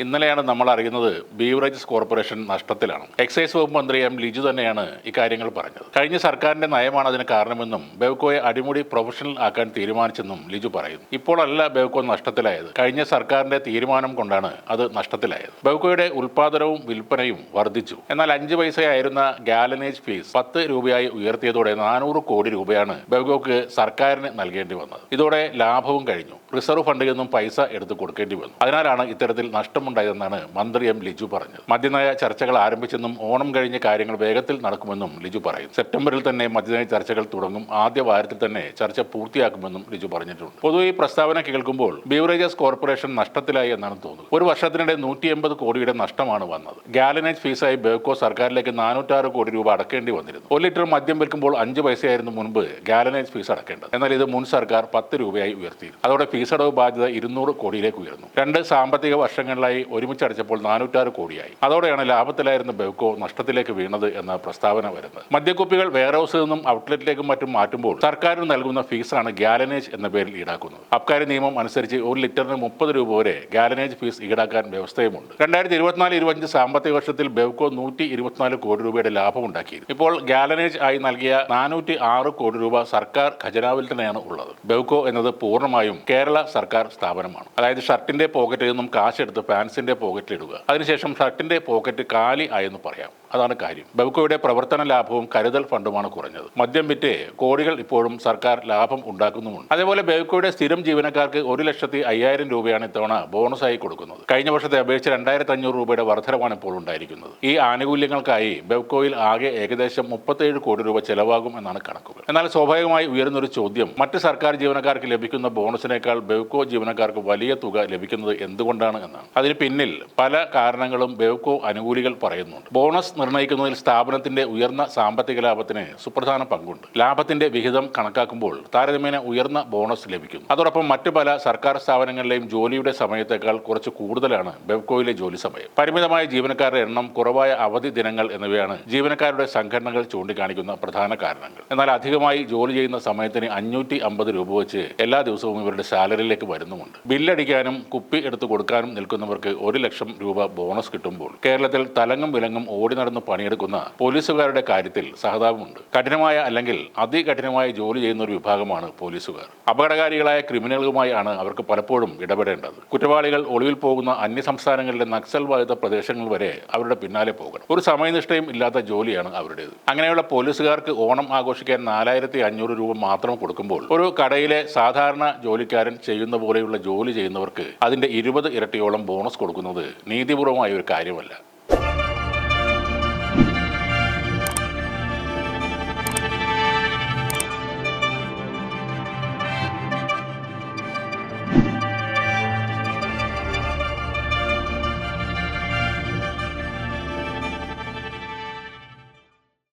ഇന്നലെയാണ് നമ്മൾ അറിയുന്നത് ബീവറേജസ് കോർപ്പറേഷൻ നഷ്ടത്തിലാണ്. എക്സൈസ് വകുപ്പ് മന്ത്രി എം ലിജു തന്നെയാണ് ഇക്കാര്യങ്ങൾ പറഞ്ഞത്. കഴിഞ്ഞ സർക്കാരിന്റെ നയമാണ് അതിന് കാരണമെന്നും ബെവ്കോയെ അടിമുടി പ്രൊഫഷണൽ ആക്കാൻ തീരുമാനിച്ചെന്നും ലിജു പറയുന്നു. ഇപ്പോഴല്ല ബെവ്കോ നഷ്ടത്തിലായത്, കഴിഞ്ഞ സർക്കാരിന്റെ തീരുമാനം കൊണ്ടാണ് അത് നഷ്ടത്തിലായത്. ബെവ്കോയുടെ ഉൽപാദനവും വിൽപ്പനയും വർദ്ധിച്ചു. എന്നാൽ 5 പൈസയായിരുന്ന ഗാലനേജ് ഫീസ് 10 രൂപയായി ഉയർത്തിയതോടെ 400 കോടി രൂപയാണ് ബെവ്കോക്ക് സർക്കാരിന് നൽകേണ്ടി വന്നത്. ഇതോടെ ലാഭവും കഴിഞ്ഞു. റിസർവ് ഫണ്ടിൽ നിന്നും പൈസ എടുത്ത് കൊടുക്കേണ്ടി വന്നു. അതിനാലാണ് ഇത്തരത്തിൽ നഷ്ടമുണ്ടായതെന്നാണ് മന്ത്രി എം ലിജു പറഞ്ഞത്. മദ്യനയ ചർച്ചകൾ ആരംഭിച്ചെന്നും ഓണം കഴിഞ്ഞ കാര്യങ്ങൾ വേഗത്തിൽ നടക്കുമെന്നും ലിജു പറയും. സെപ്റ്റംബറിൽ തന്നെ മദ്യനയ ചർച്ചകൾ തുടങ്ങും, ആദ്യ വാരത്തിൽ തന്നെ ചർച്ച പൂർത്തിയാക്കുമെന്നും ലിജു പറഞ്ഞിട്ടുണ്ട്. പൊതുവെ ഈ പ്രസ്താവന കേൾക്കുമ്പോൾ ബീവറേജസ് കോർപ്പറേഷൻ നഷ്ടത്തിലായി എന്നാണ് തോന്നുന്നത്. ഒരു വർഷത്തിനിടെ 180 കോടിയുടെ നഷ്ടമാണ് വന്നത്. ഗാലനേജ് ഫീസായി ബെവ്കോ സർക്കാരിലേക്ക് 406 കോടി രൂപ അടക്കേണ്ടി വന്നിരുന്നു. 1 ലിറ്റർ മദ്യം വിൽക്കുമ്പോൾ 5 പൈസയായിരുന്നു മുൻപ് ഗാലനേജ് ഫീസ് അടക്കേണ്ടത്. എന്നാൽ ഇത് മുൻ സർക്കാർ 10 രൂപയായി ഉയർത്തിയിരുന്നു. അതോടെ ഫീസ് അടവ് ബാധ്യത 200 കോടിയിലേക്ക് ഉയർന്നു. 2 സാമ്പത്തിക വർഷങ്ങളിലായി ഒരുമിച്ച് അടച്ചപ്പോൾ 406 കോടിയായി. അതോടെയാണ് ലാഭത്തിലായിരുന്ന ബെവ്കോ നഷ്ടത്തിലേക്ക് വീണത് എന്ന പ്രസ്താവന വരുന്നത്. മദ്യക്കുപ്പികൾ വെയർഹൌസിൽ നിന്നും ഔട്ട്ലെറ്റിലേക്കും മറ്റും മാറ്റുമ്പോൾ സർക്കാരിന് നൽകുന്ന ഫീസാണ് ഗാലനേജ് എന്ന പേരിൽ ഈടാക്കുന്നത്. അബ്കാരി നിയമം അനുസരിച്ച് 1 ലിറ്ററിന് 30 രൂപ വരെ ഗാലനേജ് ഫീസ് ഈടാക്കാൻ വ്യവസ്ഥയുമുണ്ട്. 2024-25 സാമ്പത്തിക വർഷത്തിൽ ബെവ്കോ 124 കോടി രൂപയുടെ ലാഭം ഉണ്ടാക്കിയിരുന്നു. ഇപ്പോൾ ഗാലനേജ് ആയി നൽകിയ 406 കോടി രൂപ സർക്കാർ ഖജനാവിൽ തന്നെയാണ് ഉള്ളത്. ബെവ്കോ എന്നത് പൂർണ്ണമായും കേരള സർക്കാർ സ്ഥാപനമാണ്. അതായത് ഷർട്ടിന്റെ പോക്കറ്റിൽ നിന്നും കാശെടുത്ത് പാൻസിന്റെ പോക്കറ്റിലിടുക, അതിനുശേഷം ഷർട്ടിന്റെ പോക്കറ്റ് കാലി ആയെന്ന് പറയാം. അതാണ് കാര്യം. ബെവ്കോയുടെ പ്രവർത്തന ലാഭവും കരുതൽ ഫണ്ടുമാണ് കുറഞ്ഞത്. മദ്യം വിറ്റ് കോടികൾ ഇപ്പോഴും സർക്കാർ ലാഭം ഉണ്ടാക്കുന്നുമുണ്ട്. അതേപോലെ ബെവ്കോയുടെ സ്ഥിരം ജീവനക്കാർക്ക് 1,05,000 രൂപയാണ് ഇത്തവണ ബോണസായി കൊടുക്കുന്നത്. കഴിഞ്ഞ വർഷത്തെ അപേക്ഷിച്ച് 2,500 രൂപയുടെ വർധനമാണ് ഇപ്പോൾ ഉണ്ടായിരിക്കുന്നത്. ഈ ആനുകൂല്യങ്ങൾക്കായി ബെവ്കോയിൽ ആകെ ഏകദേശം 37 കോടി രൂപ ചെലവാകും എന്നാണ് കണക്കുകൾ. എന്നാൽ സ്വാഭാവികമായി ഉയരുന്നൊരു ചോദ്യം, മറ്റ് സർക്കാർ ജീവനക്കാർക്ക് ലഭിക്കുന്ന ബോണസിനേക്കാൾ ബെവ്കോ ജീവനക്കാർക്ക് വലിയ തുക ലഭിക്കുന്നത് എന്തുകൊണ്ടാണ് എന്നാണ്. അതിന് പിന്നിൽ പല കാരണങ്ങളും ബെവ്കോ അനുകൂലികൾ പറയുന്നുണ്ട്. ബോണസ് നിർണ്ണയിക്കുന്നതിൽ സ്ഥാപനത്തിന്റെ ഉയർന്ന സാമ്പത്തിക ലാഭത്തിന് സുപ്രധാന പങ്കുണ്ട്. ലാഭത്തിന്റെ വിഹിതം കണക്കാക്കുമ്പോൾ താരതമ്യേന ഉയർന്ന ബോണസ് ലഭിക്കുന്നു. അതോടൊപ്പം മറ്റു പല സർക്കാർ സ്ഥാപനങ്ങളിലെയും ജോലിയുടെ സമയത്തേക്കാൾ കുറച്ച് കൂടുതലാണ് ബെവ്കോയിലെ ജോലി സമയം. പരിമിതമായ ജീവനക്കാരുടെ എണ്ണം, കുറവായ അവധി ദിനങ്ങൾ എന്നിവയാണ് ജീവനക്കാരുടെ സംഘടനകൾ ചൂണ്ടിക്കാണിക്കുന്ന പ്രധാന കാരണങ്ങൾ. എന്നാൽ അധികമായി ജോലി ചെയ്യുന്ന സമയത്തിന് 550 രൂപ വെച്ച് എല്ലാ ദിവസവും ഇവരുടെ സാലറിയിലേക്ക് വരുന്നുമുണ്ട്. ബില്ലടിക്കാനും കുപ്പി എടുത്തു കൊടുക്കാനും നിൽക്കുന്നവർക്ക് 1 ലക്ഷം രൂപ ബോണസ് കിട്ടുമ്പോൾ കേരളത്തിൽ തലങ്ങും വിലങ്ങും ഓടി നടന്ന് പണിയെടുക്കുന്ന പോലീസുകാരുടെ കാര്യത്തിൽ സഹതാപമുണ്ട്. കഠിനമായ അല്ലെങ്കിൽ അതികഠിനമായ ജോലി ചെയ്യുന്ന ഒരു വിഭാഗമാണ് പോലീസുകാർ. അപകടകാരികളായ ക്രിമിനലുകളുമായാണ് അവർക്ക് പലപ്പോഴും ഇടപെടേണ്ടത്. കുറ്റവാളികൾ ഒളിവിൽ പോകുന്ന അന്യസംസ്ഥാനങ്ങളിലെ നക്സൽ ബാധിത പ്രദേശങ്ങൾ വരെ അവരുടെ പിന്നാലെ പോകണം. ഒരു സമയനിഷ്ഠയും ഇല്ലാത്ത ജോലിയാണ് അവരുടേത്. അങ്ങനെയുള്ള പോലീസുകാർക്ക് ഓണം ആഘോഷിക്കാൻ 4,500 രൂപ മാത്രം കൊടുക്കുമ്പോൾ ഒരു കടയിലെ സാധാരണ ജോലിക്കാരൻ ചെയ്യുന്ന പോലെയുള്ള ജോലി ചെയ്യുന്നവർക്ക് അതിന്റെ 20 ഇരട്ടിയോളം ബോണസ് കൊടുക്കുന്നത് നീതിപൂർവമായ ഒരു കാര്യമല്ല.